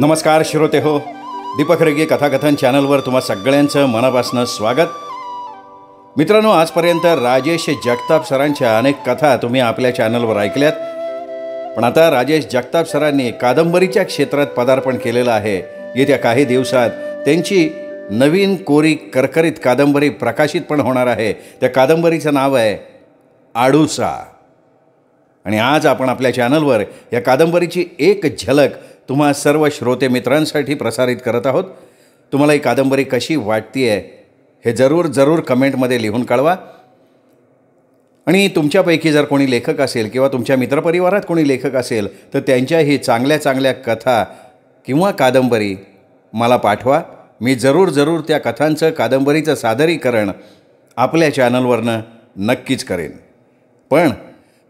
नमस्कार श्रोते हो, दीपक रेगे कथाकथन चॅनलवर तुम्हा सगळ्यांचं मनापासून स्वागत. मित्रांनो, आजपर्यंत राजेश जगताप सरांच्या अनेक कथा तुम्ही आपल्या चॅनलवर ऐकल्यात. पण आता राजेश जगताप सरांनी कादंबरीच्या क्षेत्रात पदार्पण केलेलं आहे. येत्या काही दिवसात त्यांची नवीन कोरी करकरीत कादंबरी प्रकाशित पण होणार आहे. त्या कादंबरीचं नाव आहे आडूसा. आणि आज आपण आपल्या चॅनलवर या कादंबरीची एक झलक तुम्हा सर्व श्रोते मित्रांसाठी प्रसारित करत आहोत. तुम्हाला ही कादंबरी कशी वाटते आहे हे जरूर कमेंटमध्ये लिहून कळवा. आणि तुमच्यापैकी जर कोणी लेखक असेल किंवा तुमच्या मित्रपरिवारात कोणी लेखक असेल तर त्यांच्याही चांगल्या कथा किंवा कादंबरी मला पाठवा. मी जरूर त्या कथांचं कादंबरीचं सादरीकरण आपल्या चॅनलवरनं नक्कीच करेन. पण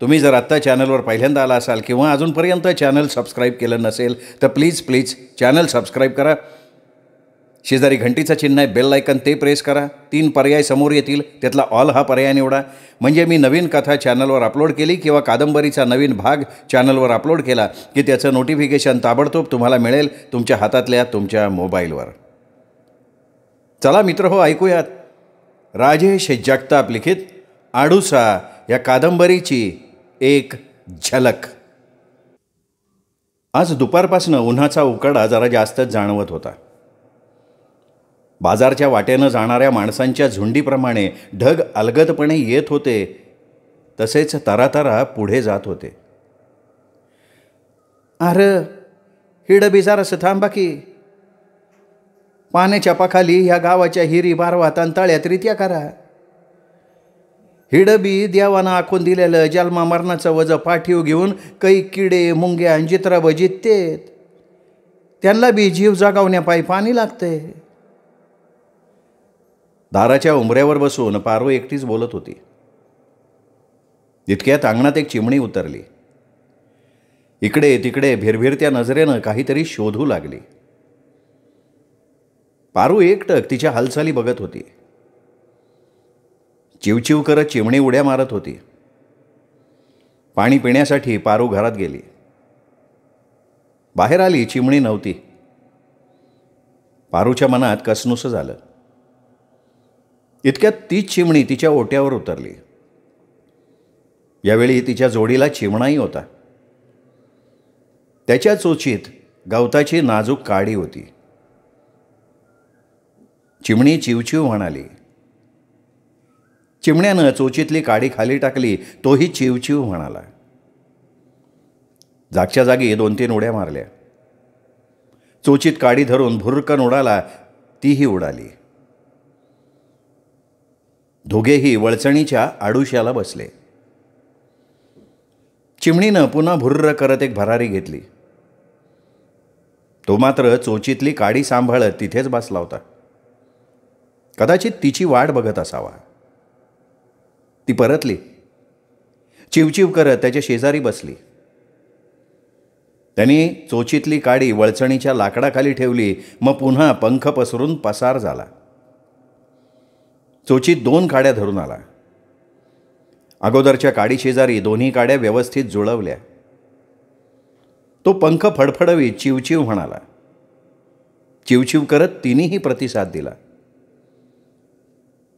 तुम्ही जर आत्ता चॅनलवर पहिल्यांदा आला असाल किंवा अजूनपर्यंत चॅनल सबस्क्राईब केलं नसेल तर प्लीज चॅनल सबस्क्राईब करा. शेजारी घंटीचं चिन्ह आहे, बेल आयकन ते प्रेस करा. 3 पर्याय समोर येतील, त्यातला ऑल हा पर्याय निवडा. म्हणजे मी नवीन कथा चॅनलवर अपलोड केली किंवा कादंबरीचा नवीन भाग चॅनलवर अपलोड केला की त्याचं नोटिफिकेशन ताबडतोब तुम्हाला मिळेल तुमच्या हातातल्या तुमच्या मोबाईलवर. चला मित्र हो, ऐकूयात राजेश जगताप लिखित आडूसा या कादंबरीची एक झलक. आज दुपारपासून उन्हाचा उकाडा जरा जास्तच जाणवत होता. बाजारच्या वाटेनं जाणाऱ्या माणसांच्या झुंडीप्रमाणे ढग अलगदपणे येत होते, तसेच तरातरा पुढे जात होते. अरे हिड बिजारस थांबा की, पाण्याच्या पाखाली ह्या गावाच्या हिरी बारवातान तळ्यात रित्या करा. हिडबी देवानं आखून दिलेलं जन्मा मरणाचं वजं पाठीव घेऊन काही किडे मुंग्या जित्राब जिततेत, त्यांना बी जीव जगावण्यापायी पाणी लागतंय. दाराच्या उंबऱ्यावर बसून पारो एकटीच बोलत होती. इतक्यात अंगणात एक चिमणी उतरली. इकडे तिकडे भिरभिरत्या नजरेनं काहीतरी शोधू लागली. पारू एकटक तिच्या हालचाली बघत होती. चिवचिव करत चिमणी उड्या मारत होती. पाणी पिण्यासाठी पारू घरात गेली. बाहेर आली, चिमणी नव्हती. पारूच्या मनात कसनुसं झालं. इतक्यात तीच चिमणी तिच्या ओट्यावर उतरली. यावेळी तिच्या जोडीला चिमणाही होता. त्याच्या चोचीत गवताची नाजूक काडी होती. चिमणी चिवचिव म्हणाली. चिमण्यानं चोचीतली काडी खाली टाकली. तोही चिवचिव म्हणाला. जागच्या जागी 2-3 उड्या मारल्या. चोचीत काडी धरून भुरकन उडाला, तीही उडाली. दोघेही वळचणीच्या आडूशाला बसले. चिमणीनं पुन्हा भुर्र करत एक भरारी घेतली. तो मात्र चोचीतली काडी सांभाळत तिथेच बसला होता. कदाचित तिची वाट बघत असावा. ती परतली. चिवचिव करत त्याच्या शेजारी बसली. त्यांनी चोचीतली काडी वळचणीच्या लाकडाखाली ठेवली. मग पुन्हा पंख पसरून पसार झाला. चोचीत 2 काड्या धरून आला. अगोदरच्या काडी शेजारी 2ही काड्या व्यवस्थित जुळवल्या. तो पंख फडफडवीत चिवचिव म्हणाला. चिवचिव करत तिनेही प्रतिसाद दिला.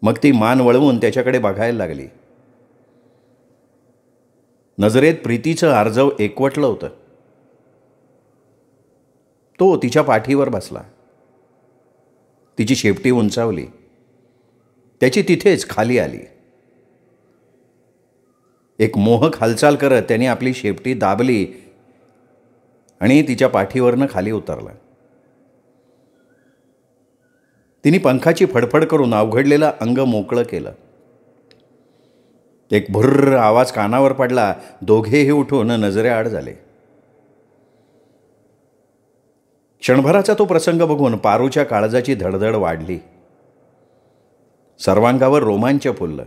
मग ती मान वळवून त्याच्याकडे बघायला लागली. नजरेत प्रीतीचं आर्जव एकवटलं होतं. तो तिच्या पाठीवर बसला. तिची शेपटी उंचावली. त्याची तिथेच खाली आली. एक मोहक हालचाल करत त्याने आपली शेपटी दाबली आणि तिच्या पाठीवरनं खाली उतरला. तिने पंखाची फडफड करून अवघडलेलं अंग मोकळं केलं. एक भुर्र आवाज कानावर पडला. दोघेही उठून नजरेआड झाले. क्षणभराचा तो प्रसंग बघून पारूच्या काळजाची धडधड वाढली. सर्वांगावर रोमांच फुललं.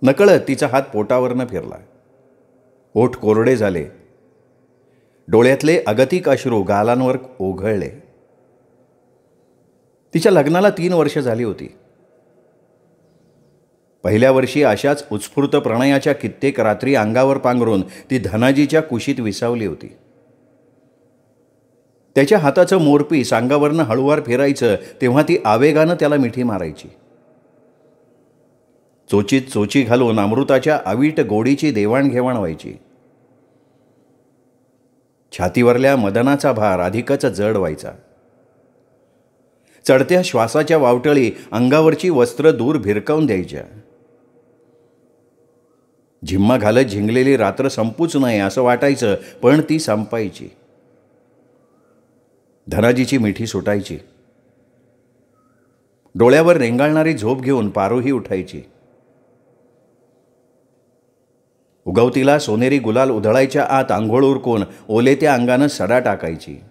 नकळत तिचा हात पोटावरनं फिरला. ओठ कोरडे झाले. डोळ्यातले अगतिक अश्रू गालांवर ओघळले. तिच्या लग्नाला 3 वर्ष झाली होती. पहिल्या वर्षी अशाच उत्स्फूर्त प्रणयाच्या कित्येक रात्री अंगावर पांघरून ती धनाजीच्या कुशीत विसावली होती. त्याच्या हाताचं मोरपीस अंगावरनं हळूवार फिरायचं तेव्हा ती आवेगानं त्याला मिठी मारायची. चोचीत चोची घालून अमृताच्या अवीट गोडीची देवाणघेवाण व्हायची. छातीवरल्या मदनाचा भार अधिकच जड व्हायचा. चढत्या श्वासाच्या वावटळी अंगावरची वस्त्र दूर भिरकावून द्यायच्या. झिम्मा घालत झिंगलेली रात्र संपूच नये असं वाटायचं, पण ती संपायची. धनाजीची मिठी सुटायची. डोळ्यावर रेंगाळणारी झोप घेऊन पारूही उठायची. उगवतीला सोनेरी गुलाल उधळायच्या आत आंघोळ उरकून ओले त्या अंगानं सडा टाकायची.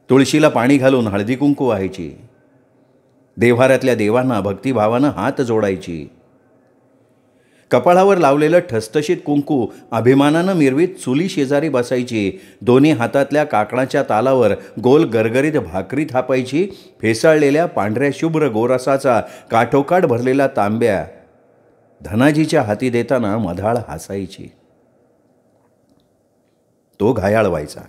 तुळशीला पाणी घालून हळदी कुंकू व्हायची. देव्हाऱ्यातल्या देवांना भक्तिभावानं हात जोडायची. कपाळावर लावलेलं ठसठशीत कुंकू अभिमानानं मिरवीत चुली शेजारी बसायची. दोन्ही हातातल्या काकणाच्या तालावर गोल गरगरीत भाकरी थापायची. फेसाळलेल्या पांढऱ्या शुभ्र गोरसाचा काठोकाठ भरलेला तांब्या धनाजीच्या हाती देताना मधाळ हसायची. तो घायाळ व्हायचा.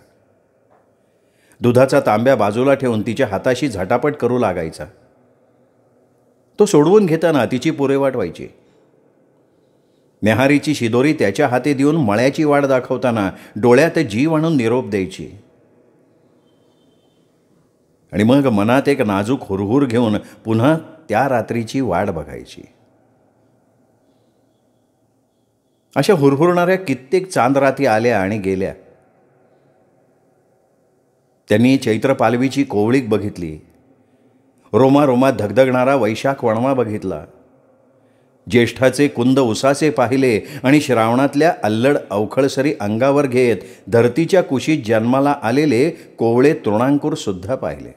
दुधाचा तांब्या बाजूला ठेवून तिच्या हाताशी झटापट करू लागायचा. तो सोडवून घेताना तिची पुरेवाट व्हायची. न्याहारीची शिदोरी त्याच्या हाती देऊन मळ्याची वाट दाखवताना डोळ्यात जीव आणून निरोप द्यायची. आणि मग मनात एक नाजूक हुरहुर घेऊन पुन्हा त्या रात्रीची वाट बघायची. अशा हुरहुरणाऱ्या कित्येक चांदराती आल्या आणि गेल्या. त्यांनी चैत्र पालवीची कोवळीक बघितली. रोमारोमात धगधगणारा वैशाख वणवा बघितला. ज्येष्ठाचे कुंद उसासे पाहिले आणि श्रावणातल्या अल्लड अवखळसरी अंगावर घेत धरतीच्या कुशीत जन्माला आलेले कोवळे तृणांकुर सुद्धा पाहिले.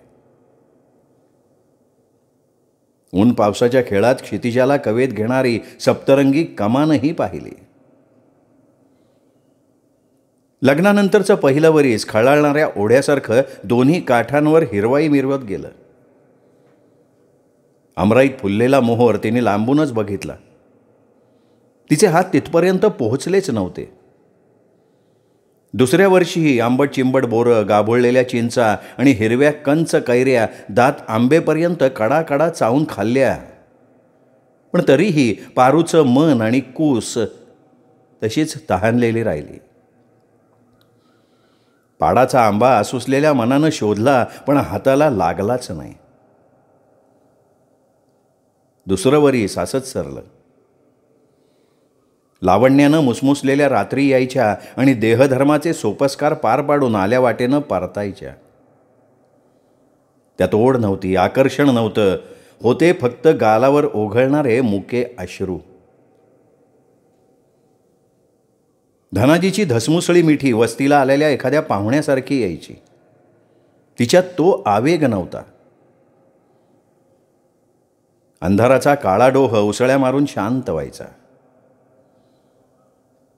ऊन पावसाच्या खेळात क्षितिजाला कवेत घेणारी सप्तरंगी कमानही पाहिली. लग्नानंतरचं पहिलं वरीस खळाळणाऱ्या ओढ्यासारखं दोन्ही काठांवर हिरवाई मिरवत गेलं. अमराईत फुललेला मोहोर तिने लांबूनच बघितला. तिचे हात तिथपर्यंत पोहोचलेच नव्हते. दुसऱ्या वर्षीही आंबट चिंबट बोरं, गाभोळलेल्या चिंचा आणि हिरव्या कंच कैऱ्या दात आंबेपर्यंत कडाकडा चावून खाल्ल्या. पण तरीही पारूचं मन आणि कूस तशीच तहानलेली राहिली. पाडाचा आंबा आसुसलेल्या मनानं शोधला, पण हाताला लागलाच नाही. दुसरं वरीस असंच सरलं. लावण्यानं मुसमुसलेल्या रात्री यायच्या आणि देहधर्माचे सोपस्कार पार पाडून आल्या वाटेनं परतायच्या. त्यात ओढ नव्हती, आकर्षण नव्हतं. होते फक्त गालावर ओघळणारे मुके अश्रू. धनाजीची धसमुसळी मिठी वस्तीला आलेल्या एखाद्या पाहुण्यासारखी यायची. तिच्यात तो आवेग नव्हता. अंधाराचा काळा डोह उसळ्या मारून शांत व्हायचा.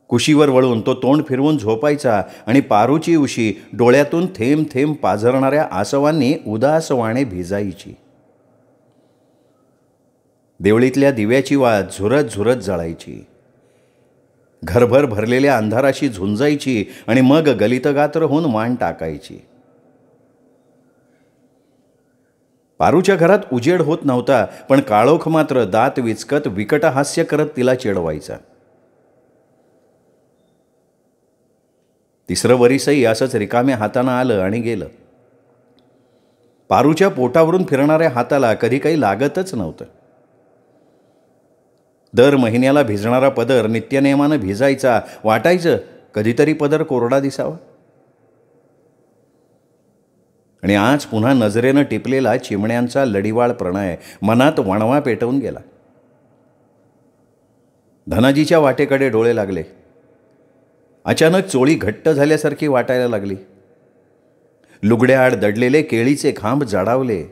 कुशीवर वळून तो तोंड फिरवून झोपायचा आणि पारूची उशी डोळ्यातून थेंब थेंब पाझरणाऱ्या आसवांनी उदासवाणे भिजायची. देवळीतल्या दिव्याची वात झुरत झुरत जळायची. घरभर भरलेल्या अंधाराशी झुंजायची आणि मग गलितगात्र होऊन मान टाकायची. पारूच्या घरात उजेड होत नव्हता, पण काळोख मात्र दात विचकत विकट हास्य करत तिला चिडवायचा. तिसरं वरीसही असंच रिकाम्या हातानं आलं आणि गेलं. पारूच्या पोटावरून फिरणाऱ्या हाताला कधी काही लागतच नव्हतं. दर महिन्याला भिजणारा पदर नित्यनेमानं भिजायचा. वाटायचं कधीतरी पदर कोरडा दिसावा. आणि आज पुन्हा नजरेनं टिपलेला चिमण्यांचा लढीवाळ प्रणय मनात वणवा पेटवून गेला. धनाजीच्या वाटेकडे डोळे लागले. अचानक चोळी घट्ट झाल्यासारखी वाटायला लागली. लुगड्याआड दडलेले केळीचे खांब जडावले.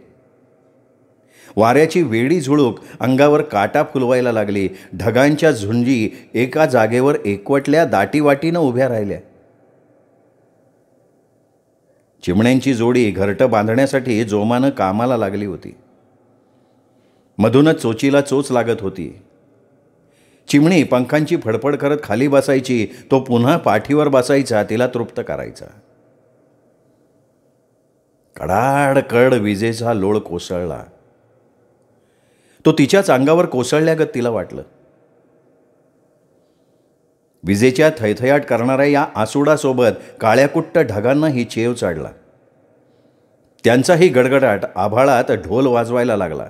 वाऱ्याची वेडी झुळूक अंगावर काटा फुलवायला लागली. ढगांच्या झुंजी एका जागेवर एकवटल्या दाटीवाटीनं उभ्या राहिल्या. चिमण्यांची जोडी घरटं बांधण्यासाठी जोमानं कामाला लागली होती. मधूनच चोचीला चोच लागत होती. चिमणी पंखांची फडफड करत खाली बसायची. तो पुन्हा पाठीवर बसायचा, तिला तृप्त करायचा. कडाडकड विजेचा लोळ कोसळला. तो तिच्याच अंगावर कोसळल्यागत तिला वाटलं. विजेच्या थैथयाट करणाऱ्या या आसुडासोबत काळ्याकुट्ट ढगांनाही चेव चाडला. त्यांचाही गडगडाट आभाळात ढोल वाजवायला लागला.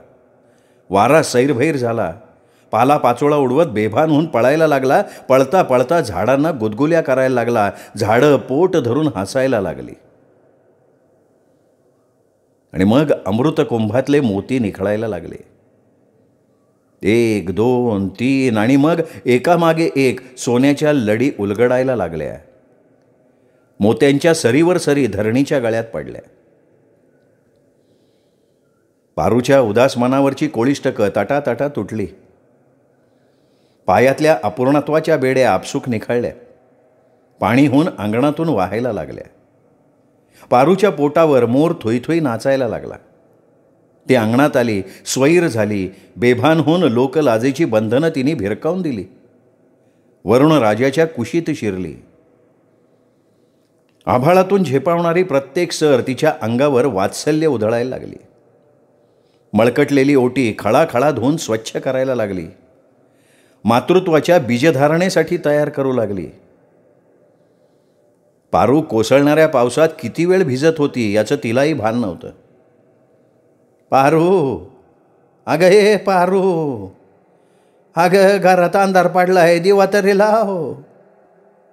वारा सैरभैर झाला. पाला पाचोळा उडवत बेभान होऊन पळायला लागला. पळता पळता झाडांना गुदगुल्या करायला लागला. झाडं पोट धरून हसायला लागली. आणि मग अमृतकुंभातले मोती निखळायला लागले. 1, 2, 3 आणि मग एकामागे एक सोन्याच्या लडी उलगडायला लागल्या. मोत्यांच्या सरीवर सरी धरणीच्या गळ्यात पडल्या. पारूच्या उदास मनावरची कोळिष्टकं तटातटा तुटली. पायातल्या अपूर्णत्वाच्या बेड्या आपसूक निखळल्या. पाणीहून अंगणातून वाहायला लागल्या. पारूच्या पोटावर मोर थुईथुई नाचायला लागला. ती अंगणात आली, स्वैर झाली. बेभान होऊन लोकलाजेची बंधनं तिने भिरकावून दिली. वरुण राजाच्या कुशीत शिरली. आभाळातून झेपावणारी प्रत्येक सर तिच्या अंगावर वात्सल्य उधळायला लागली. मळकटलेली ओटी खळाखळा धुवून स्वच्छ करायला लागली. मातृत्वाच्या बीजधारणेसाठी तयार करू लागली. पारू कोसळणाऱ्या पावसात किती वेळ भिजत होती याचं तिलाही भान नव्हतं. पारू, अगं हे पारू, अगं घरात अंधार पडला आहे, दिवा तरी लाव.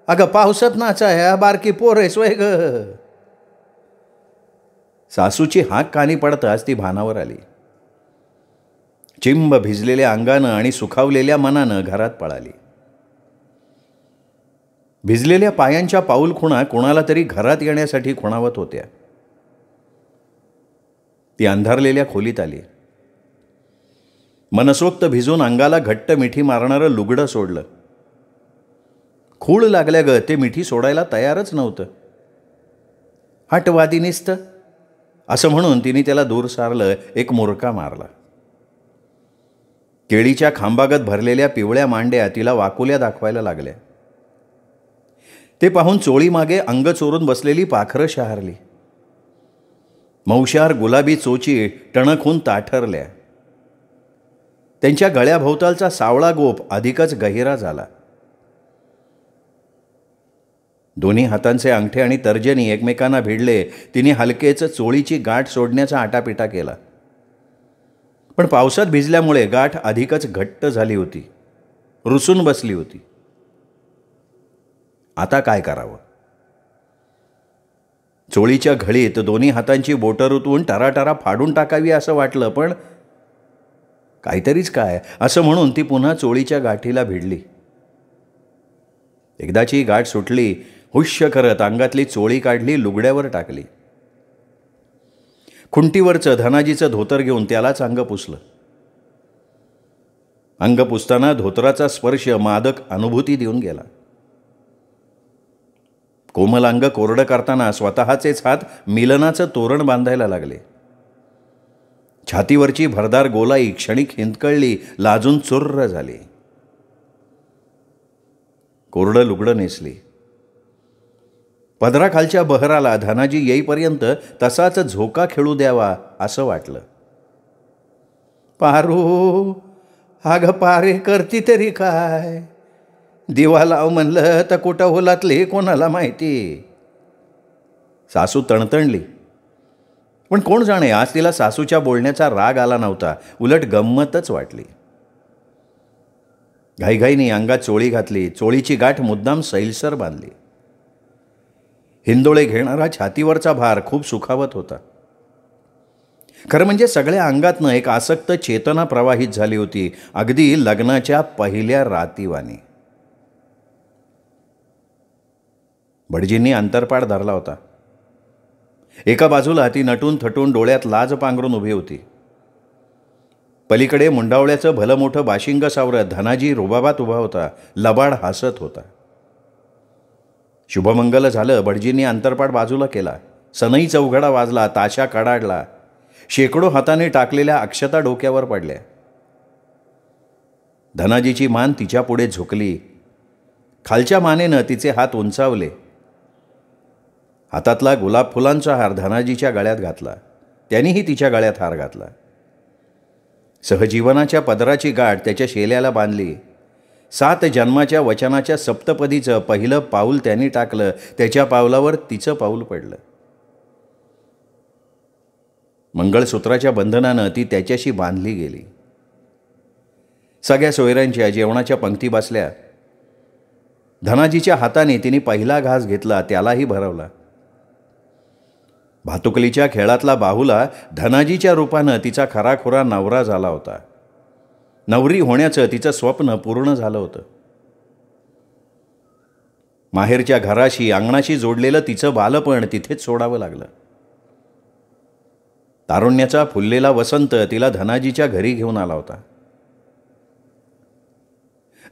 अगं पावसात नाचाय बारकी पोर आहेस वय ग. सासूची हाक कानी पडताच ती भानावर आली. चिंब भिजलेल्या अंगानं आणि सुखावलेल्या मनानं घरात पळाली. भिजलेल्या पायांच्या पाऊलखुणा कोणाला तरी घरात येण्यासाठी खुणावत होत्या. ती अंधारलेल्या खोलीत आली. मनसोक्त भिजून अंगाला घट्ट मिठी मारणारं लुगडं सोडलं. खूळ लागल्या ग ते मिठी सोडायला तयारच नव्हतं. हटवादी निस्त असं म्हणून तिने त्याला दूर सारलं. एक मुरका मारला. केळीच्या खांबागत भरलेल्या पिवळ्या मांड्या तिला वाकुल्या दाखवायला लागल्या. ते पाहून चोळीमागे अंग चोरून बसलेली पाखरं शहारली. मौशार गुलाबी चोची टणकहून ताठरल्या. त्यांच्या गळ्याभोवतालचा सावळा गोप अधिकच गहिरा झाला. दोन्ही हातांचे अंगठे आणि तर्जनी एकमेकांना भिडले. तिने हलकेच चोळीची गाठ सोडण्याचा आटापिटा केला. पण पावसात भिजल्यामुळे गाठ अधिकच घट्ट झाली होती. रुसून बसली होती. आता काय करावं? चोळीच्या घळीत दोन्ही हातांची बोटं रुतवून टराटरा फाडून टाकावी असं वाटलं. पण काहीतरीच काय असं म्हणून ती पुन्हा चोळीच्या गाठीला भिडली. एकदाची गाठ सुटली. हुश्य करत अंगातली चोळी काढली, लुगड्यावर टाकली. खुंटीवरचं धनाजीचं धोतर घेऊन त्यालाच अंग पुसलं. अंग पुसताना धोतराचा स्पर्श मादक अनुभूती देऊन गेला. कोमल अंग कोरडं करताना स्वतःचेच हात मिलनाचं तोरण बांधायला लागले. छातीवरची भरदार गोलाई क्षणिक हिंदकळली, लाजून चुर्र झाली. कोरडं लुगडं नेसली. पदराखालच्या बहराला धनाजी येईपर्यंत तसाच झोका खेळू द्यावा असं वाटलं. पारू, अगं पारे करती तरी काय? दिवा लाव म्हणलं तर कुठं होलातले कोणाला माहिती. सासू तणतणली. पण कोण जाणे आज तिला सासूच्या बोलण्याचा राग आला नव्हता. उलट गंमतच वाटली. घाईघाईने अंगात चोळी घातली. चोळीची गाठ मुद्दाम सैलसर बांधली. हिंदोळे घेणारा छातीवरचा भार खूप सुखावत होता. खरं म्हणजे सगळ्या अंगातनं एक आसक्त चेतना प्रवाहित झाली होती, अगदी लग्नाच्या पहिल्या रातीवानी. भटजींनी अंतरपाड धरला होता. एका बाजूला ती नटून थटून डोळ्यात लाज पांघरून उभी होती. पलीकडे मुंडावळ्याचं भलं मोठं बाशिंग सावरत धनाजी रुबाबात उभा होता. लबाड हसत होता. शुभमंगल झालं. भटजींनी अंतरपाड बाजूला केला. सनई चौघडा वाजला. ताशा कडाडला. शेकडो हाताने टाकलेल्या अक्षता डोक्यावर पडल्या. धनाजीची मान तिच्या पुढे झुकली. खालच्या मानेनं तिचे हात उंचावले. हातातला गुलाब फुलांचा हार धनाजीच्या गळ्यात घातला. त्यानेही तिच्या गळ्यात हार घातला. सहजीवनाच्या पदराची गाठ त्याच्या शेल्याला बांधली. 7 जन्माच्या वचनाच्या सप्तपदीचं पहिलं पाऊल त्यांनी टाकलं. त्याच्या पावलावर तिचं पाऊल पडलं. मंगळसूत्राच्या बंधनानं ती त्याच्याशी बांधली गेली. सगळ्या सोयऱ्यांच्या जेवणाच्या पंक्ती बसल्या. धनाजीच्या हाताने तिने पहिला घास घेतला, त्यालाही भरवला. भातुकलीच्या खेळातला बाहुला धनाजीच्या रूपानं तिचा खराखुरा नवरा झाला होता. नवरी होण्याचं तिचं स्वप्न पूर्ण झालं होतं. माहेरच्या घराशी अंगणाशी जोडलेलं तिचं बालपण तिथेच सोडावं लागलं. तारुण्याचा फुललेला वसंत तिला धनाजीच्या घरी घेऊन आला होता.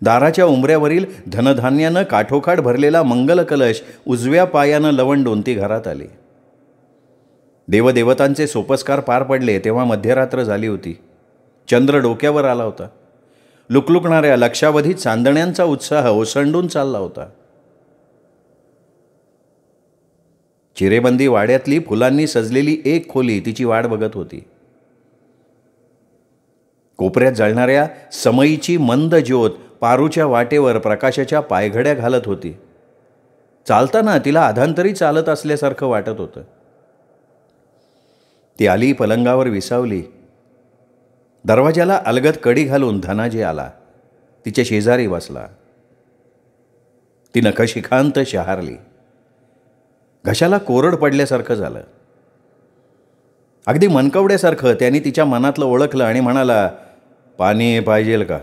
दाराच्या उंबऱ्यावरील धनधान्यानं काठोकाठ भरलेला मंगल कलश उजव्या पायानं लवंडून ती घरात आली. देवदेवतांचे सोपस्कार पार पडले तेव्हा मध्यरात्र झाली होती. चंद्र डोक्यावर आला होता. लुकलुकणाऱ्या लक्षावधी चांदण्यांचा उत्साह ओसंडून चालला होता. चिरेबंदी वाड्यातली फुलांनी सजलेली एक खोली तिची वाट बघत होती. कोपऱ्यात जळणाऱ्या समईची मंद ज्योत पारूच्या वाटेवर प्रकाशाच्या पायघड्या घालत होती. चालताना तिला अधांतरी चालत असल्यासारखं वाटत होतं. ती आली, पलंगावर विसावली. दरवाजाला अलगद कडी घालून धनाजी आला. तिच्या शेजारी बसला. ती नखशिखांत शहारली. घशाला कोरड पडल्यासारखं झालं. अगदी मनकवड्यासारखं त्याने तिच्या मनातलं ओळखलं आणि म्हणाला, पाणी पाहिजेल का?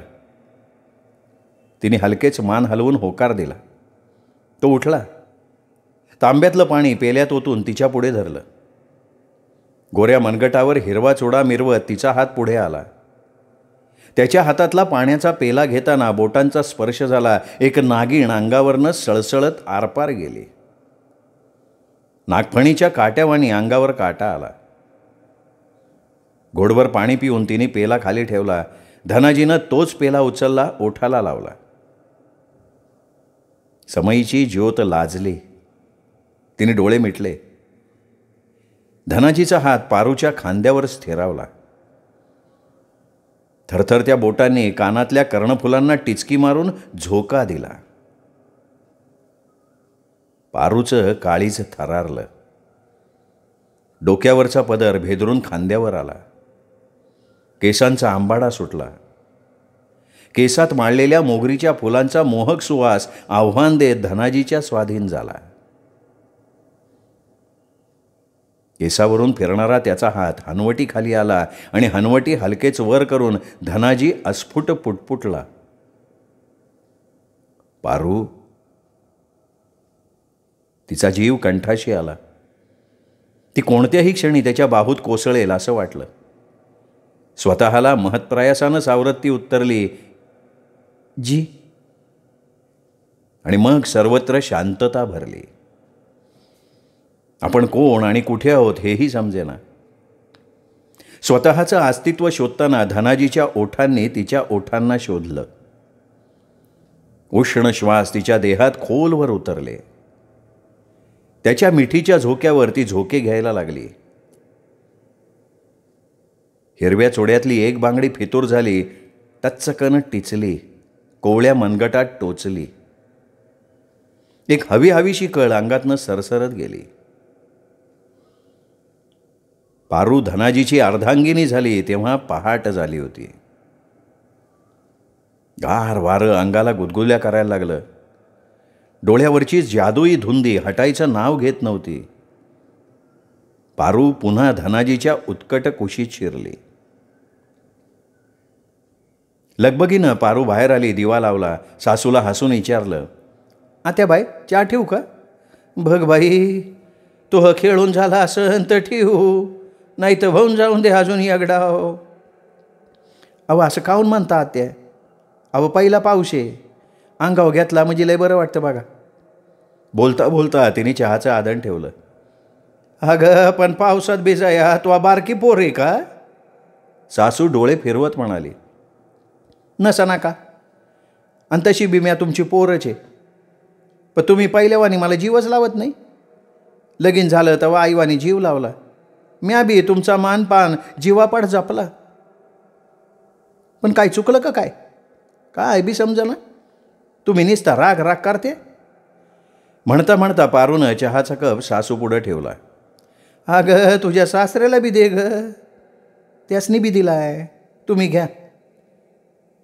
तिने हलकेच मान हलवून होकार दिला. तो उठला. तांब्यातलं पाणी पेल्यात ओतून तिच्या पुढे धरलं. गोऱ्या मनगटावर हिरवा चुडा मिरवत तिचा हात पुढे आला. त्याच्या हातातला पाण्याचा पेला घेताना बोटांचा स्पर्श झाला. एक नागिण अंगावरनं सळसळत आरपार गेली. नागफणीच्या काट्यावानी अंगावर काटा आला. घोडभर पाणी पिऊन तिने पेला खाली ठेवला. धनाजीनं तोच पेला उचलला, ओठाला लावला. समईची ज्योत लाजली. तिने डोळे मिटले. धनाजीचा हात पारूच्या खांद्यावर स्थिरावला. थरथरत्या बोटांनी कानातल्या कर्णफुलांना टिचकी मारून झोका दिला. पारूचं काळीज थरारलं. डोक्यावरचा पदर भेदरून खांद्यावर आला. केसांचा आंबाडा सुटला. केसात माळलेल्या मोगरीच्या फुलांचा मोहक सुवास आव्हान देत धनाजीच्या स्वाधीन झाला. केसावरून फिरणारा त्याचा हात हनवटी खाली आला आणि हनवटी हलकेच वर करून धनाजी अस्फुट पुटपुटला. पारू. तिचा जीव कंठाशी आला. ती कोणत्याही क्षणी त्याच्या बाहूत कोसळेल असं वाटलं. स्वतःला महत्प्रयासानं सावरत ती उत्तरली, जी. आणि मग सर्वत्र शांतता भरली. आपण कोण आणि कुठे आहोत हेही समजेना. स्वतःचं अस्तित्व शोधताना धनाजीच्या ओठांनी तिच्या ओठांना शोधलं. उष्ण श्वास तिच्या देहात खोलवर उतरले. त्याच्या मिठीच्या झोक्यावर ती झोके घ्यायला लागली. हिरव्या चोड्यातली एक बांगडी फितूर झाली. टच्चकन टिचली. कोवळ्या मनगटात टोचली. एक हवी हवीशी कळ अंगातनं सरसरत गेली. पारू धनाजीची अर्धांगिनी झाली तेव्हा पहाट झाली होती. गार वारं अंगाला गुदगुल्या करायला लागलं. डोळ्यावरची जादुई धुंदी हटायचं नाव घेत नव्हती. पारू पुन्हा धनाजीच्या उत्कट कुशीत शिरली. लगबगीनं पारू बाहेर आली. दिवा लावला. सासूला हसून विचारलं, आत्याबाई चहा ठेवू का? बघ बाई, तो खेळून झाला असं तर ठेवू, नाही तर भाऊन जाऊन दे अजून एकडाव. अहो असं काहून म्हणता आत्या? अहो पहिला पाऊस आहे, अंगावर घेतला म्हणजे लय बरं वाटतं बघा. बोलता बोलता तिने चहाचं आदण ठेवलं. अगं पण पावसात भिजाया तो बारकी पोर आहे का? सासू डोळे फिरवत म्हणाली, नसा नाका, आणि तशी बी म्या तुमची पोरच आहे. पण तुम्ही पहिल्यावानी मला जीवच लावत नाही. लगीन झालं तेव्हा आईवानी जीव लावला. म्या बी तुमचा मानपान जीवापाड जपला. पण काय चुकलं का काय? काय बी समजा. तुम्ही निसता राग राग करते. म्हणता म्हणता पारूनं चहाचा कप सासू पुढं ठेवला. अगं तुझ्या सासऱ्याला बी दे ग, त्यासनी बी दिलाय, तुम्ही घ्या.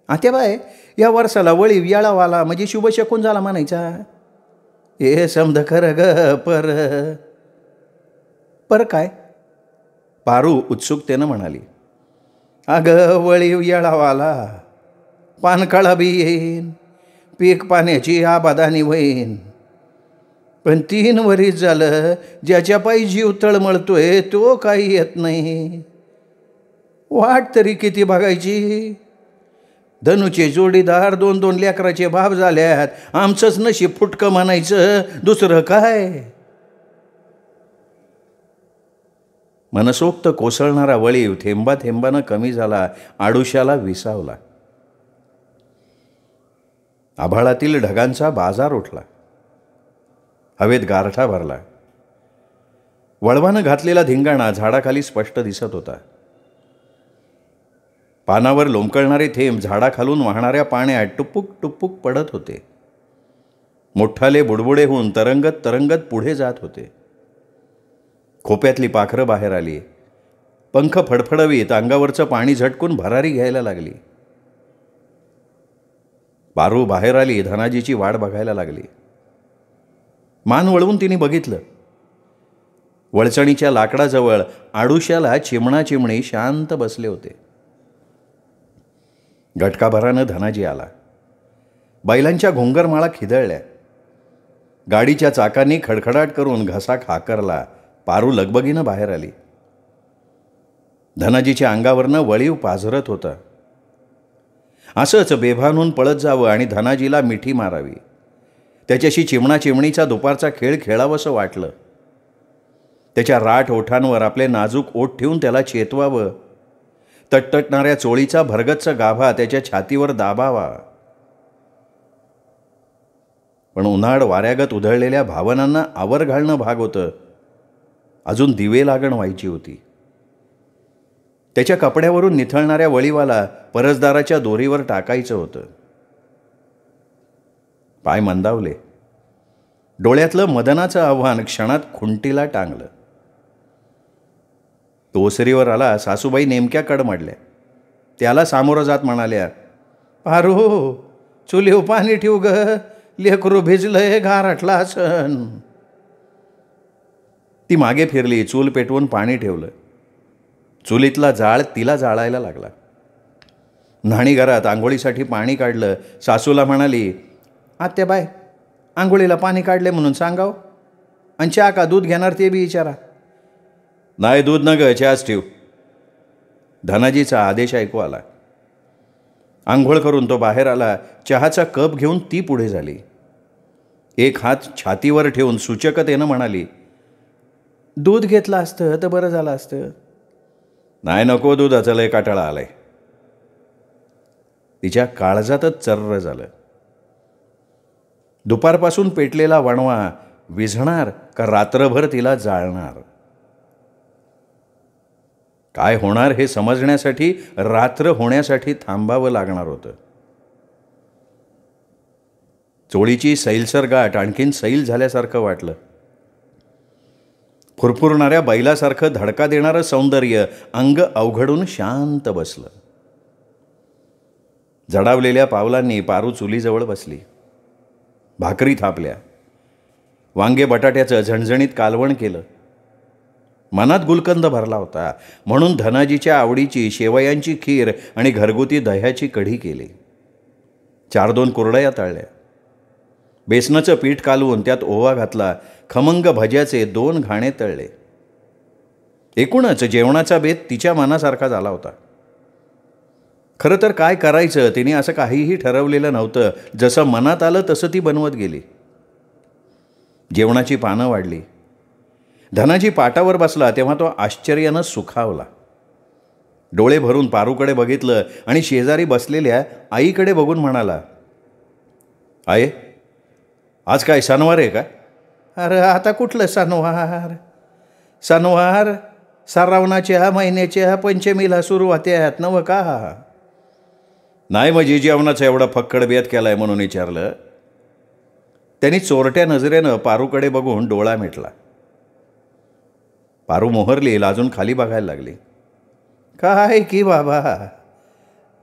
आत्याबाई, या वर्षाला वळी याळावाला म्हणजे शुभ शकून झाला म्हणायचा. हे समज खरं ग, पर काय? पारू उत्सुकतेनं म्हणाली. अगं वळी येळावाला, पानकाळा बी येईन, पीक पाण्याची आबादानी होईन. पण 3 वरीस झालं ज्याच्या पायी जीव तळमळतोय तो काही येत नाही. वाट तरी किती बघायची? धनुचे जोडीदार 2-2 लेकराचे बाप झाल्यात. आमचंच नशीब फुटकं म्हणायचं, दुसरं काय? मनसोक्त कोसळणारा वळीव थेंबा थेंबानं कमी झाला, आडुशाला विसावला. आभाळातील ढगांचा बाजार उठला. हवेत गारठा भरला. वळवानं घातलेला धिंगाणा झाडाखाली स्पष्ट दिसत होता. पानावर लोंबकळणारे थेंब झाडाखालून वाहणाऱ्या पाण्यात टुप्पुक टुप्पुक पडत होते. मोठाले बुडबुडे होऊन तरंगत तरंगत पुढे जात होते. खोप्यातली पाखरं बाहेर आली. पंख फडफडवीत अंगावरचं पाणी झटकून भरारी घ्यायला लागली. पारू बाहेर आली. धनाजीची वाट बघायला लागली. मान वळवून तिने बघितलं. वळचणीच्या लाकडाजवळ आडुशाला चिमणा चिमणी शांत बसले होते. घटकाभरानं धनाजी आला. बैलांच्या घोंगरमाळा खिदळल्या. गाडीच्या चाकांनी खडखडाट करून घसा खाकरला. पारू लगबगीनं बाहेर आली. धनाजीच्या अंगावरनं वळीव पाझरत होता. असंच बेभानून पळत जावं आणि धनाजीला मिठी मारावी. त्याच्याशी चिमणा चिमणीचा दुपारचा खेळ खेळावंसं वाटलं. त्याच्या राठ ओठांवर आपले नाजूक ओठ ठेवून त्याला चेतवावं. तटतटणाऱ्या चोळीचा भरगच्च गाभा त्याच्या छातीवर दाबावा. पण उन्हाळ वाऱ्यागत उधळलेल्या भावनांना आवर घालणं भाग होतं. अजून दिवे लागण व्हायची होती. त्याच्या कपड्यावरून निथळणाऱ्या वळीवाला परसदाराच्या दोरीवर टाकायचं होतं. पाय मंदावले. डोळ्यातलं मदनाचं आव्हान क्षणात खुंटीला टांगलं. तो ओसरीवर आला. सासूबाई नेमक्या कडमडल्या. त्याला सामोरं जात म्हणाल्या, पारू चुलीव पाणी ठेवू ग, लेकरू भिजलंय, गारठला असन. ती मागे फिरली. चूल पेटवून पाणी ठेवलं. चुलीतला जाळ तिला जाळायला लागला. न्हाणीघरात आंघोळीसाठी पाणी काढलं. सासूला म्हणाली, आत्याबाई, आंघोळीला पाणी काढले म्हणून सांगाव. आणि चहा का दूध घेणार ते बी विचारा. नाही दूध न ग, चहाच ठेव. धनाजीचा आदेश ऐकू आला. आंघोळ करून तो बाहेर आला. चहाचा कप घेऊन ती पुढे झाली. एक हात छातीवर ठेवून सूचकतेनं म्हणाली, दूध घेतलं असतं तर बरं झालं असतं. नाही नको, दुधाचं लय काटाळा आलाय. तिच्या काळजातच चर्र झालं. दुपारपासून पेटलेला वणवा विझणार का रात्रभर तिला जाळणार? काय होणार हे समजण्यासाठी रात्र होण्यासाठी थांबावं लागणार होतं. चोळीची सैलसर गाठ आणखीन सैल झाल्यासारखं वाटलं. फुरफुरणाऱ्या बैलासारखं धडका देणारं सौंदर्य अंग अवघडून शांत बसलं. जडावलेल्या पावलांनी पारू चुलीजवळ बसली. भाकरी थापल्या. वांगे बटाट्याचं झणझणीत कालवण केलं. मनात गुलकंद भरला होता म्हणून धनाजीच्या आवडीची शेवयांची खीर आणि घरगुती दह्याची कढी केली. 4-2 कुरडया तळल्या. बेसनाचं पीठ कालवून त्यात ओवा घातला. खमंग भज्याचे 2 घाणे तळले. एकूणच जेवणाचा बेत तिच्या मनासारखा झाला होता. खरं तर काय करायचं तिने असं काहीही ठरवलेलं नव्हतं. जसं मनात आलं तसं ती बनवत गेली. जेवणाची पानं वाढली. धनाजी पाटावर बसला तेव्हा तो आश्चर्यानं सुखावला. डोळे भरून पारूकडे बघितलं आणि शेजारी बसलेल्या आईकडे बघून म्हणाला, आये, आज काय सणवार आहे का? अरे आता कुठलं सणवार? सणवार श्रावणाच्या महिन्याच्या पंचमीला सुरू होत्यात नव का? नाही म्हणजे जेवणाचा एवढा फक्कड बेत केलाय म्हणून विचारलं. त्यांनी चोरट्या नजरेनं पारूकडे बघून डोळा मिटला. पारू मोहरली, लाजून खाली बघायला लागली. काय की बाबा,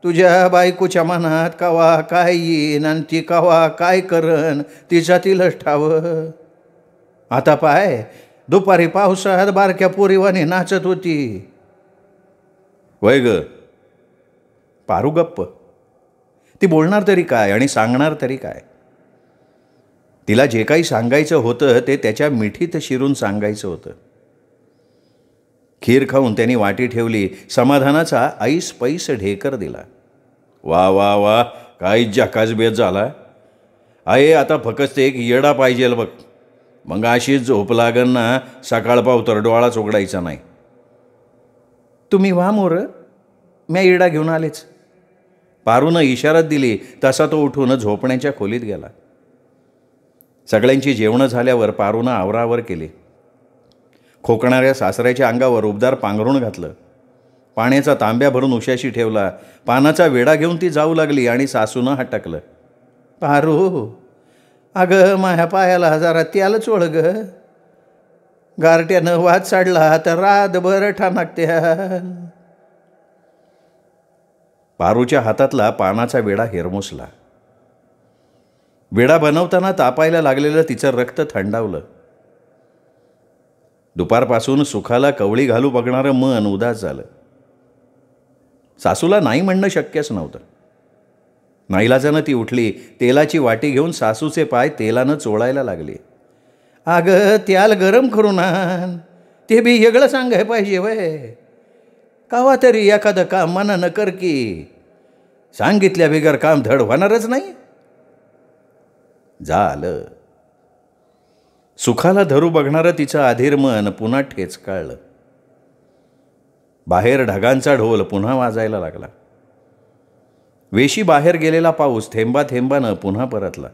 तुझ्या बायकोच्या मनात कवा काय येईन आणि ती कवा काय करन तिचा तिलच ठावं. आता पाय, दुपारी पावसात बारक्या पोरीवाने नाचत होती. वय ग. पारू गप्प. ती बोलणार तरी काय आणि सांगणार तरी काय? तिला जे काही सांगायचं होतं ते त्याच्या मिठीत शिरून सांगायचं होतं. खीर खाऊन त्यांनी वाटी ठेवली. समाधानाचा ऐस पैस ढेकर दिला. वा वा वा, काय जकास बेत झाला आहे. आता फक्त एक येडा पाहिजेल बघ, मग अशीच झोप लागन ना सकाळ पावतर डोळाच उघडायचा नाही. तुम्ही वा मोर, मी येडा घेऊन आलेच. पारूनं इशारात दिली तसा तो उठून झोपण्याच्या खोलीत गेला. सगळ्यांची जेवणं झाल्यावर पारूनं आवरावर केली. खोकणाऱ्या सासऱ्याच्या अंगावर उबदार पांघरूण घातलं. पाण्याचा तांब्या भरून उशाशी ठेवला. पानाचा वेढा घेऊन ती जाऊ लागली आणि सासूनं हटकलं. पारू, अगं माझ्या पायाला जरा त्याला चोळ ग. गारट्यानं वाद चाडला तर रातभर ठाणाकत्या. पारूच्या हातातला पानाचा वेढा हिरमुसला. वेढा बनवताना तापायला लागलेलं तिचं रक्त थंडावलं. दुपारपासून सुखाला कवळी घालू बघणारं मन उदास झालं. सासूला नाही म्हणणं शक्यच नव्हतं. नाईलाजानं ती उठली. तेलाची वाटी घेऊन सासूचे पाय तेलानं चोळायला लागली. अगं त्याला गरम करून आण, ते बी वेगळं सांगाय पाहिजे वय. कावा तरी एखादं काम मनानं कर की. सांगितल्या बिगर काम धड होणारच नाही. झालं. सुखाला धरू बघणारं तिचं अधीर मन पुन्हा ठेचकाळलं. बाहेर ढगांचा ढोल पुन्हा वाजायला लागला. वेशी बाहेर गेलेला पाऊस थेंबा थेंबानं पुन्हा परतला.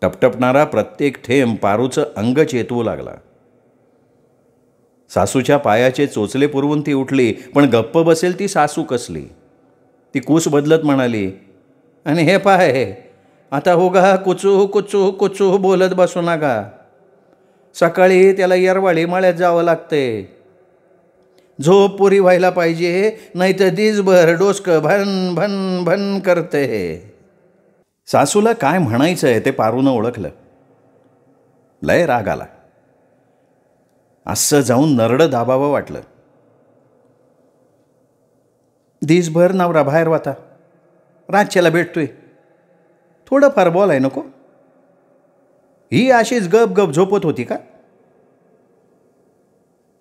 टपटपणारा प्रत्येक थेंब पारूचं अंग चेतवू लागला. सासूच्या पायाचे चोचले पुरवून ती उठली, पण गप्प बसेल ती सासू कसली. ती कूस बदलत म्हणाली, आणि हे पाय, आता उगा कुचू कुचू कुचू बोलत बसू नका. सकाळी त्याला येरवाळी मळ्यात जावं लागते. झोप पुरी व्हायला पाहिजे, नाही तर दिसभर डोसकं भन भन भन करते. सासूला काय म्हणायचंय ते पारूनं ओळखलं. लय राग आला. असं जाऊन नरडं दाबावं वाटलं. दिसभर नवरा बाहेर वाता, रातच्याला भेटतोय, थोडंफार बोलाय नको. ही अशीच गप गप झोपत होती का?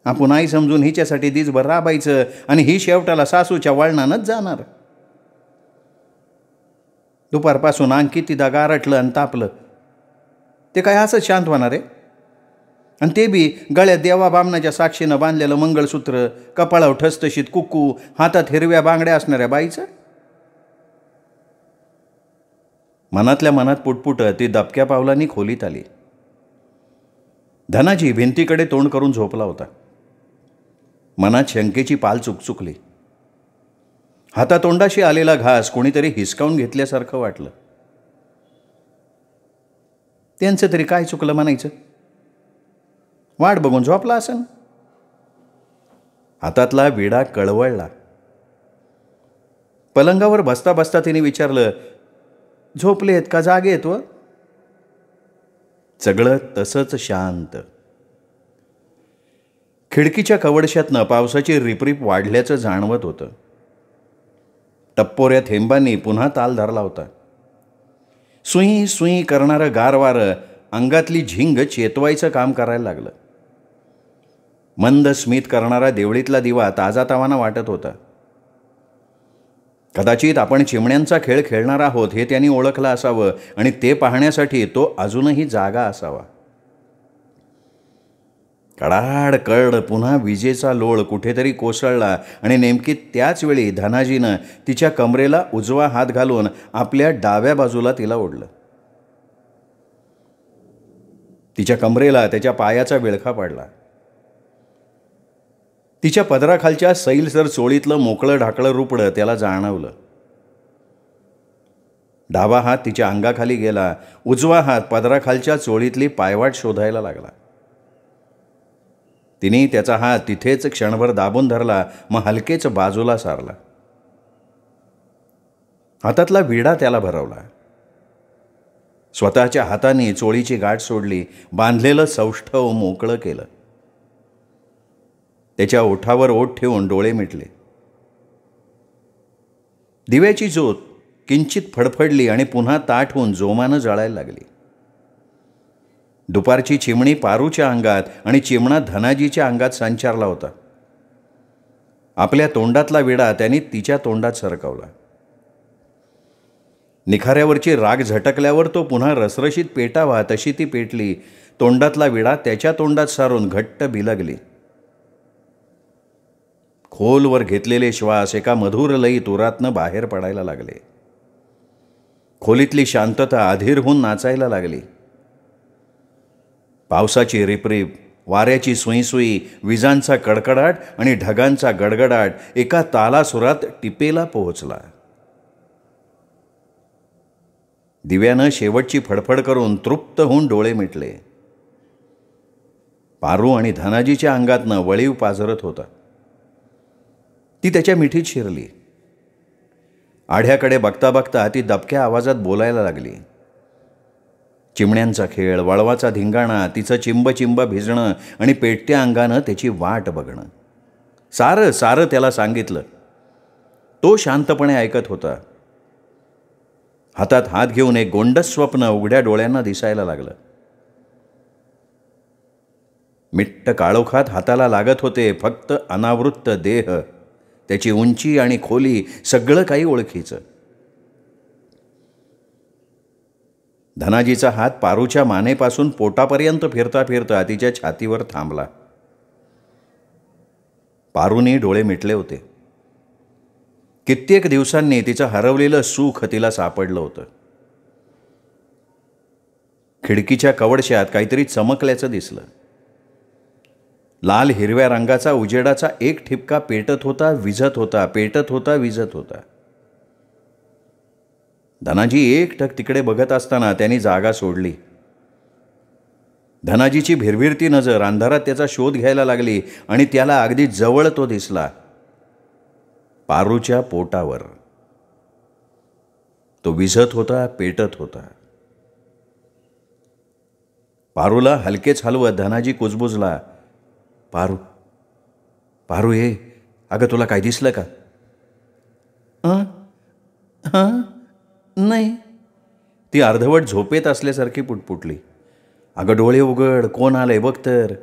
आपण आई समजून हिच्यासाठी दिसभर राबायचं आणि ही शेवटाला सासूच्या वळणानच जाणार. दुपारपासून अंग कितीदा गारटलं आणि तापलं. ते काय असंच शांत होणार आहे? आणि ते बी गळ्यात देवा बामणाच्या साक्षीनं बांधलेलं मंगळसूत्र, कपाळावर ठसठशीत कुक्कू, हातात हिरव्या बांगड्या असणाऱ्या बाईचं. मनातल्या मनात पुटपुट ती दबक्या पावलांनी खोलीत आली. धनाजी भिंतीकडे तोंड करून झोपला होता. मनात शंकेची पाल चुकचुकली. हातातोंडाशी आलेला घास कोणीतरी हिसकावून घेतल्यासारखं वाटलं. त्यांचं तरी काय चुकलं म्हणायचं? वाट बघून झोपला असेल. हातातला विडा कळवळला. पलंगावर बसता बसता तिने विचारलं, झोपलेत का जागेत? व सगळं तसंच शांत. खिडकीच्या कवडशातनं पावसाची रिपरिप वाढल्याचं जाणवत होतं. टप्पोऱ्या थेंबांनी पुन्हा ताल धरला होता. सुई सुई करणारं गार वारं अंगातली झिंग चेतवायचं काम करायला लागलं. मंद स्मित करणारा देवळीतला दिवा ताजातवाना वाटत होता. कदाचित आपण चिमण्यांचा खेळ खेळणार आहोत हे त्यांनी ओळखलं असावं आणि ते पाहण्यासाठी तो अजूनही जागा असावा. कडाड कड पुन्हा विजेचा लोळ कुठेतरी कोसळला आणि नेमकी त्याच वेळी धनाजीनं तिच्या कमरेला उजवा हात घालून आपल्या डाव्या बाजूला तिला ओढलं. तिच्या कमरेला त्याच्या पायाचा विळखा पडला. तिच्या पदराखालच्या सैलसर चोळीतलं मोकळं ढाकळं रुपडं त्याला जाणवलं. डावा हात तिच्या अंगाखाली गेला. उजवा हात पदराखालच्या चोळीतली पायवाट शोधायला लागला. तिने त्याचा हात तिथेच क्षणभर दाबून धरला, मग हलकेच बाजूला सारला. हातातला विडा त्याला भरवला. स्वतःच्या हाताने चोळीची गाठ सोडली. बांधलेलं सौष्ठव मोकळं केलं. त्याच्या ओठावर ओठ ठेवून डोळे मिटले. दिव्याची ज्योत किंचित फडफडली आणि पुन्हा ताठ होऊन जोमानं जळायला लागली. दुपारची चिमणी पारूच्या अंगात आणि चिमणा धनाजीच्या अंगात संचारला होता. आपल्या तोंडातला विडा त्यांनी तिच्या तोंडात सरकवला. निखाऱ्यावरची राग झटकल्यावर तो पुन्हा रसरशीत पेटावा तशी ती पेटली. तोंडातला विडा त्याच्या तोंडात सारून घट्ट बिलगली. खोलवर घेतलेले श्वास एका मधुर लयीत उरातनं बाहेर पडायला लागले. खोलीतली शांतता अधीर होऊन नाचायला लागली. पावसाची रिपरिप, वाऱ्याची सुईसुई, विजांचा कडकडाट आणि ढगांचा गडगडाट एका तालासुरात टिपेला पोहोचला. दिव्यानं शेवटची फडफड करून तृप्त होऊन डोळे मिटले. पारू आणि धनाजीच्या अंगातनं वळीव पाझरत होता. ती त्याच्या मिठीत शिरली. आढ्याकडे बघता बघता ती दबक्या आवाजात बोलायला लागली. चिमण्यांचा खेळ, वळवाचा धिंगाणा, तिचं चिंब चिंब भिजणं आणि पेटत्या अंगानं त्याची वाट बघणं, सारं सारं त्याला सांगितलं. तो शांतपणे ऐकत होता. हातात हात घेऊन एक गोंडस स्वप्न उघड्या डोळ्यांना दिसायला लागलं. मिट्ट काळोखात हाताला लागत होते फक्त अनावृत्त देह, त्याची उंची आणि खोली, सगळं काही ओळखीचं. धनाजीचा हात पारूच्या मानेपासून पोटापर्यंत फिरता फिरता तिच्या छातीवर थांबला. पारूने डोळे मिटले होते. कित्येक दिवसांनी तिचं हरवलेलं सुख तिला सापडलं होतं. खिडकीच्या कवडश्यात काहीतरी चमकल्याचं दिसलं. लाल हिरव्या रंगाचा उजेडाचा एक ठिपका पेटत होता, विझत होता, पेटत होता, विझत होता. धनाजी एकटक तिकडे बघत असताना त्यांनी जागा सोडली. धनाजीची भिरभिरती नजर अंधारात त्याचा शोध घ्यायला लागली आणि त्याला अगदी जवळ तो दिसला. पारूच्या पोटावर तो विझत होता, पेटत होता. पारूला हलकेच हलवत धनाजी कुजबुजला, पारू, पारू ये, अगं तुला काय दिसलं का? हां नाही. ती अर्धवट झोपेत असल्यासारखी पुटपुटली. अगं डोळे उघड, कोण आलंय बघ तर.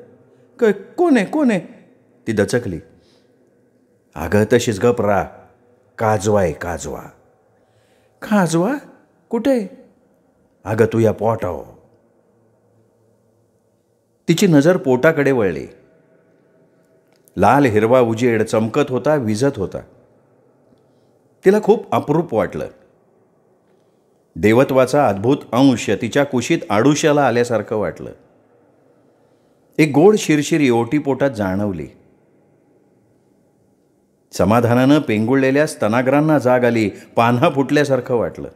कोण आहे, कोण आहे? ती दचकली. अगं तशीच गप रा, काजवा आहे, काजवा. काजवा कुठे? अगं तू या पोटाव. तिची नजर पोटाकडे वळली. लाल हिरवा उजेड चमकत होता, विझत होता. तिला खूप अप्रूप वाटलं. देवत्वाचा अद्भुत अंश तिच्या कुशीत आडुश्याला आल्यासारखं वाटलं. एक गोड शिरशिरी ओटीपोटात जाणवली. समाधानानं पेंगुळलेल्या स्तनाग्रांना जाग आली. पान्हा फुटल्यासारखं वाटलं.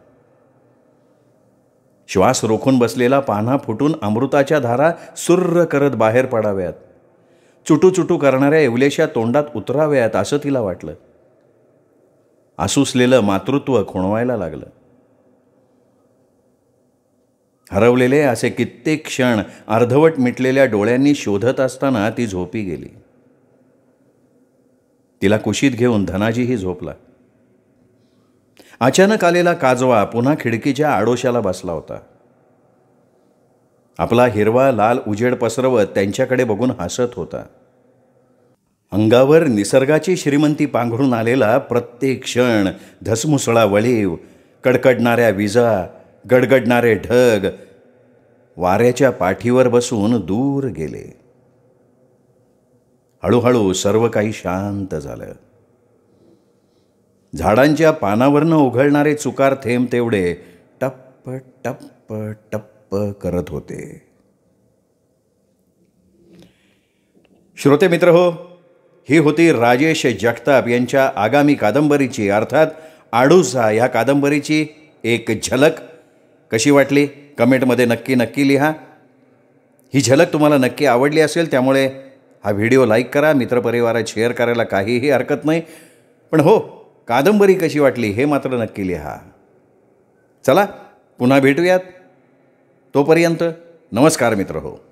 श्वास रोखून बसलेला पान्हा फुटून अमृताच्या धारा सुर्र करत बाहेर पडाव्यात, चुटू करणाऱ्या येवलेशा तोंडात उतराव्यात असं तिला वाटलं. आसुसलेलं मातृत्व खुणवायला लागलं. हरवलेले असे कित्येक क्षण अर्धवट मिटलेल्या डोळ्यांनी शोधत असताना ती झोपी गेली. तिला कुशीत घेऊन धनाजीही झोपला. अचानक आलेला काजवा पुन्हा खिडकीच्या आडोशाला बसला होता. आपला हिरवा लाल उजेड पसरवत त्यांच्याकडे बघून हसत होता. अंगावर निसर्गाची श्रीमंती पांघरून आलेला प्रत्येक क्षण, धसमुसळा वळीव, कडकडणाऱ्या विजा, गडगडणारे ढग वाऱ्याच्या पाठीवर बसून दूर गेले. हळूहळू सर्व काही शांत झालं. झाडांच्या पानावरनं उघळणारे चुकार थेंब तेवढे टप्प टप्प टप्प करत होते. श्रोते मित्र हो, ही होती राजेश जगताप यांच्या आगामी कादंबरीची अर्थात आडूसा ह्या कादंबरीची एक झलक. कशी वाटली कमेंटमध्ये नक्की लिहा. ही झलक तुम्हाला नक्की आवडली असेल, त्यामुळे हा व्हिडिओ लाईक करा, मित्रपरिवारात शेअर करायला काहीही हरकत नाही. पण हो, कादंबरी कशी वाटली हे मात्र नक्की लिहा. चला पुन्हा भेटूयात. तोपर्यंत नमस्कार मित्र हो.